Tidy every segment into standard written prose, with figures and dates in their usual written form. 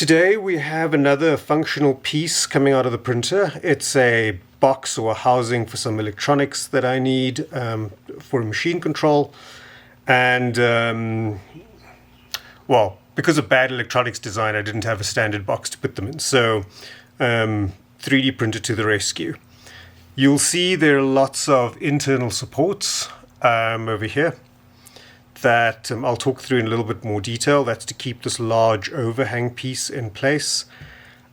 Today we have another functional piece coming out of the printer. It's a box or a housing for some electronics that I need for machine control. And well, because of bad electronics design, I didn't have a standard box to put them in. So 3D printer to the rescue. You'll see there are lots of internal supports over here that I'll talk through in a little bit more detail. That's to keep this large overhang piece in place.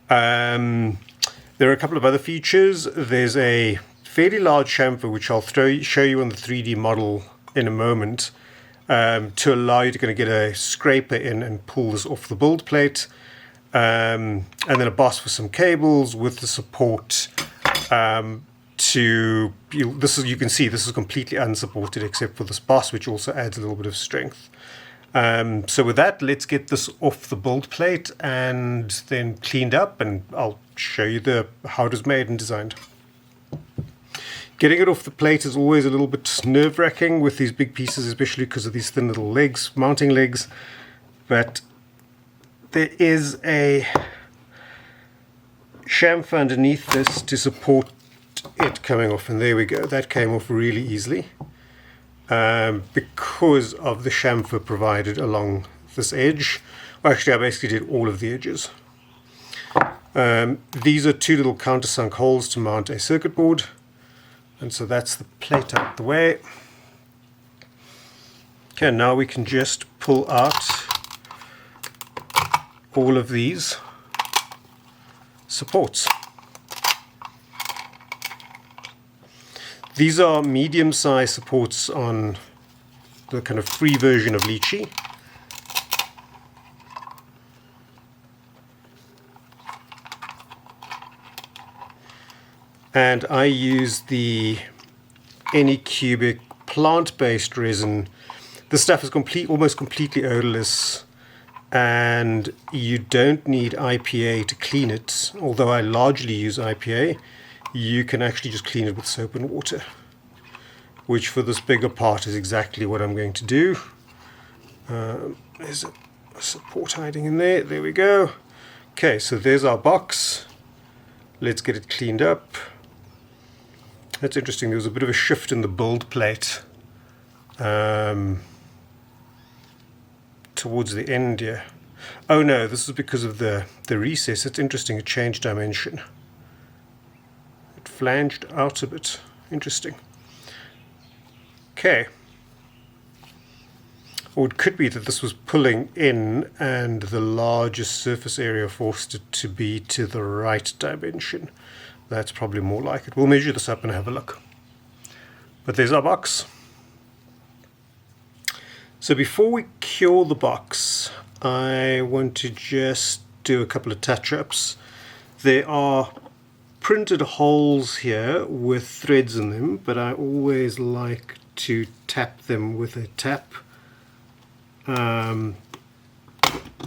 There are a couple of other features. There's a fairly large chamfer, which I'll show you on the 3D model in a moment, to allow you to kind of get a scraper in and pull this off the build plate. And then a boss for some cables with the support you can see this is completely unsupported except for this boss, which also adds a little bit of strength. So with that, let's get this off the build plate and then cleaned up, and I'll show you how it is made and designed. Getting it off the plate is always a little bit nerve-wracking with these big pieces, especially because of these thin little legs, mounting legs. But there is a chamfer underneath this to support it coming off, and there we go. That came off really easily because of the chamfer provided along this edge. Well, actually, I basically did all of the edges. These are two little countersunk holes to mount a circuit board, and so that's the plate out the way. Okay, now we can just pull out all of these supports. These are medium-sized supports on the kind of free version of Lychee. And I use the Anycubic plant-based resin. This stuff is almost completely odorless, and you don't need IPA to clean it. Although I largely use IPA, you can actually just clean it with soap and water, which for this bigger part is exactly what I'm going to do. There's a support hiding in there. There we go. Okay, so there's our box. Let's get it cleaned up. That's interesting. There was a bit of a shift in the build plate towards the end here. Oh no, this is because of the recess. It's interesting. It changed dimension. Flanged out a bit. Interesting. Okay. Or it could be that this was pulling in and the largest surface area forced it to be to the right dimension. That's probably more like it. We'll measure this up and have a look. But there's our box. So before we cure the box, I want to just do a couple of touch-ups. There are printed holes here with threads in them, but I always like to tap them with a tap.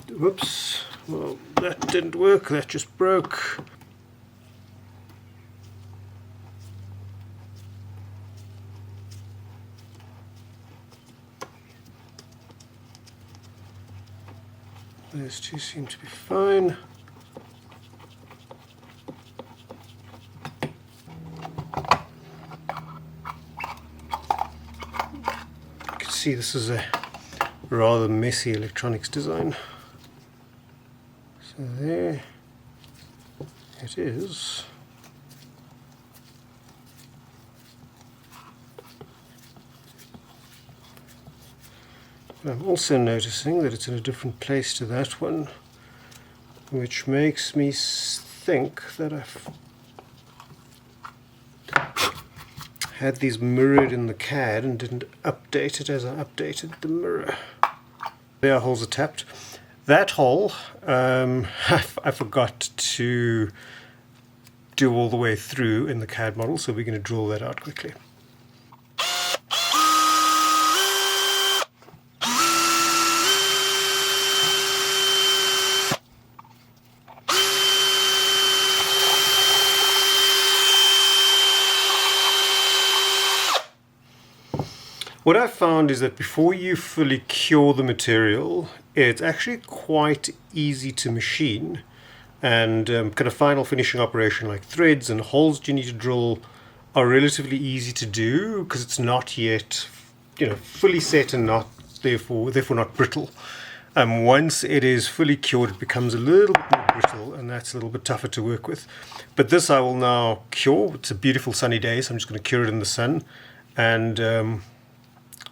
Whoops, well, that didn't work, that just broke. Those two seem to be fine. See, this is a rather messy electronics design. So there it is. But I'm also noticing that it's in a different place to that one, which makes me think that I've had these mirrored in the CAD and didn't update it as I updated the mirror. There, our holes are tapped. That hole, I forgot to do all the way through in the CAD model, so we're going to drill that out quickly. What I've found is that before you fully cure the material, it's actually quite easy to machine, and kind of final finishing operation like threads and holes you need to drill are relatively easy to do because it's not yet, fully set and not therefore not brittle. Once it is fully cured, it becomes a little bit more brittle, and that's a little bit tougher to work with. But this I will now cure. It's a beautiful sunny day, so I'm just going to cure it in the sun, and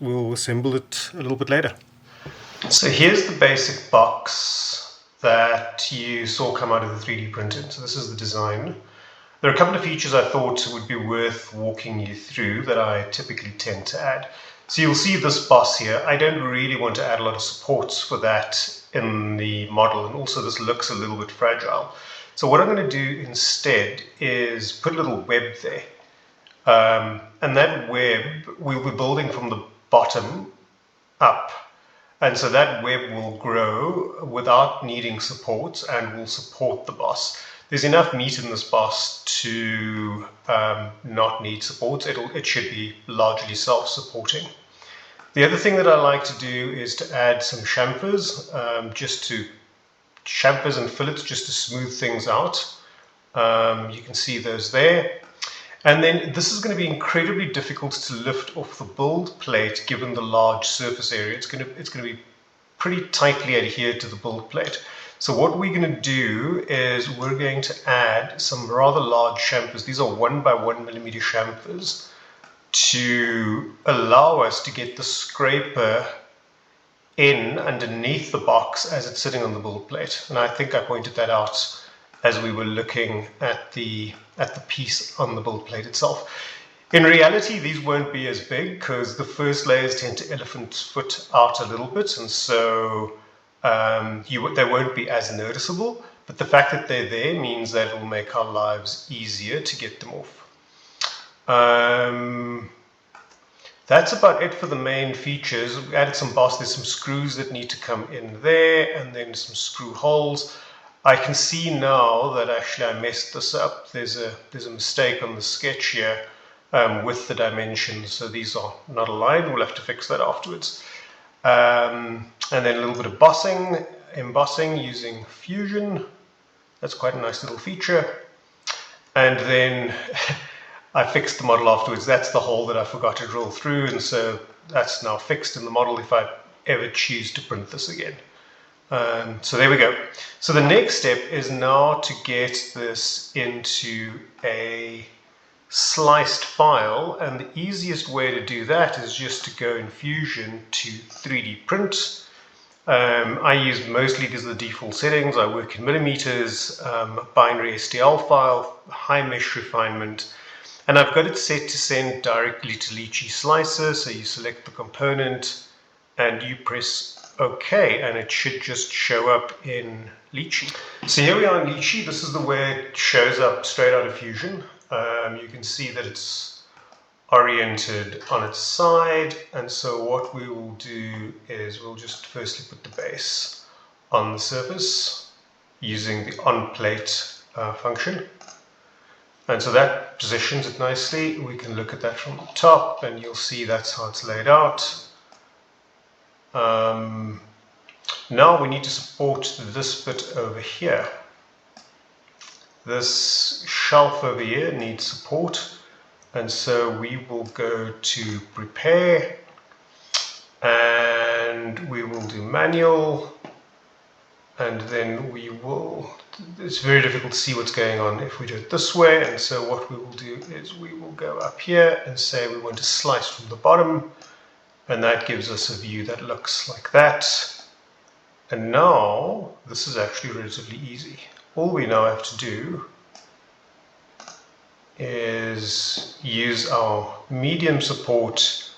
we'll assemble it a little bit later. So here's the basic box that you saw come out of the 3D printing. So this is the design. There are a couple of features I thought would be worth walking you through that I typically tend to add. So you'll see this boss here. I don't really want to add a lot of supports for that in the model, and also this looks a little bit fragile. So what I'm going to do instead is put a little web there. And that web we'll be building from the bottom up. And so that web will grow without needing supports and will support the boss. There's enough meat in this boss to not need supports. It should be largely self-supporting. The other thing that I like to do is to add some chamfers, chamfers and fillets just to smooth things out. You can see those there. And then this is going to be incredibly difficult to lift off the build plate given the large surface area. It's going to be pretty tightly adhered to the build plate. So what we're going to do is we're going to add some rather large chamfers. These are 1 by 1 millimeter chamfers to allow us to get the scraper in underneath the box as it's sitting on the build plate. And I think I pointed that out as we were looking at the piece on the build plate itself. In reality, these won't be as big because the first layers tend to elephant foot out a little bit, and so they won't be as noticeable. But the fact that they're there means that it will make our lives easier to get them off. That's about it for the main features. We added some boss. There's some screws that need to come in there, and then some screw holes. I can see now that actually I messed this up. There's a mistake on the sketch here with the dimensions, so these are not aligned. We'll have to fix that afterwards. And then a little bit of embossing using Fusion. That's quite a nice little feature. And then I fixed the model afterwards. That's the hole that I forgot to drill through, and so that's now fixed in the model if I ever choose to print this again. So there we go. So the next step is now to get this into a sliced file, and the easiest way to do that is just to go in Fusion to 3D print. I use mostly, these are the default settings, I work in millimeters, binary STL file, high mesh refinement, and I've got it set to send directly to Lychee Slicer. So you select the component and you press OK, and it should just show up in Lychee. So here we are in Lychee. This is the way it shows up straight out of Fusion. You can see that it's oriented on its side, and so what we will do is we'll just firstly put the base on the surface using the on-plate function. And so that positions it nicely. We can look at that from the top and you'll see that's how it's laid out. Now we need to support this bit over here. This shelf over here needs support, and so we will go to prepare and we will do manual, and then we will, it's very difficult to see what's going on if we do it this way, and so what we will do is we will go up here and say we want to slice from the bottom, and that gives us a view that looks like that. And now this is actually relatively easy. All we now have to do is use our medium support.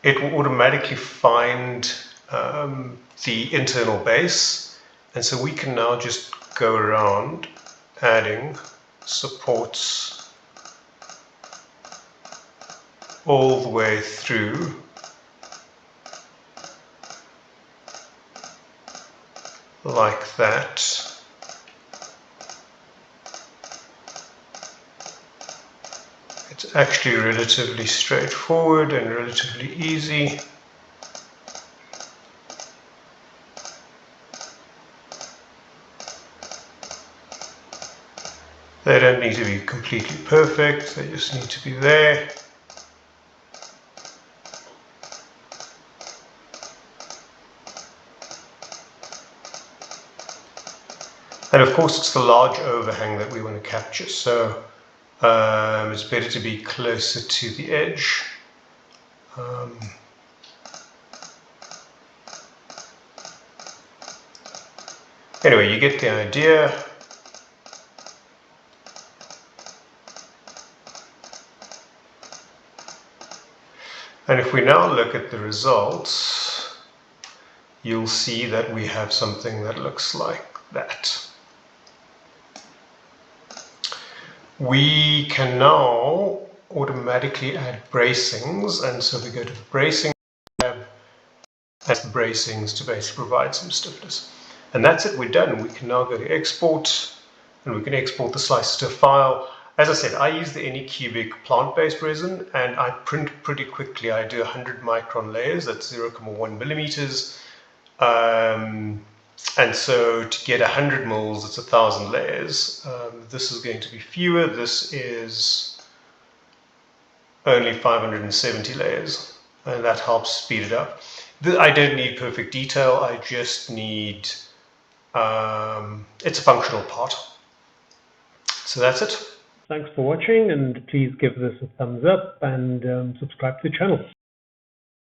It will automatically find the internal base, and so we can now just go around adding supports all the way through like that. It's actually relatively straightforward and relatively easy. They don't need to be completely perfect, they just need to be there. And of course it's the large overhang that we want to capture, so it's better to be closer to the edge. Anyway, you get the idea. And if we now look at the results, you'll see that we have something that looks like that. We can now automatically add bracings, and so we go to the bracing tab, add the bracings to basically provide some stiffness. And that's it, we're done. We can now go to export, and we can export the slice to a file. As I said, I use the Anycubic plant-based resin, and I print pretty quickly. I do 100 micron layers, that's 0.1 millimeters. And so to get 100 moles, it's 1,000 layers. This is going to be fewer. This is only 570 layers, and that helps speed it up. I don't need perfect detail. I just need, it's a functional part. So that's it. Thanks for watching, and please give this a thumbs up and subscribe to the channel.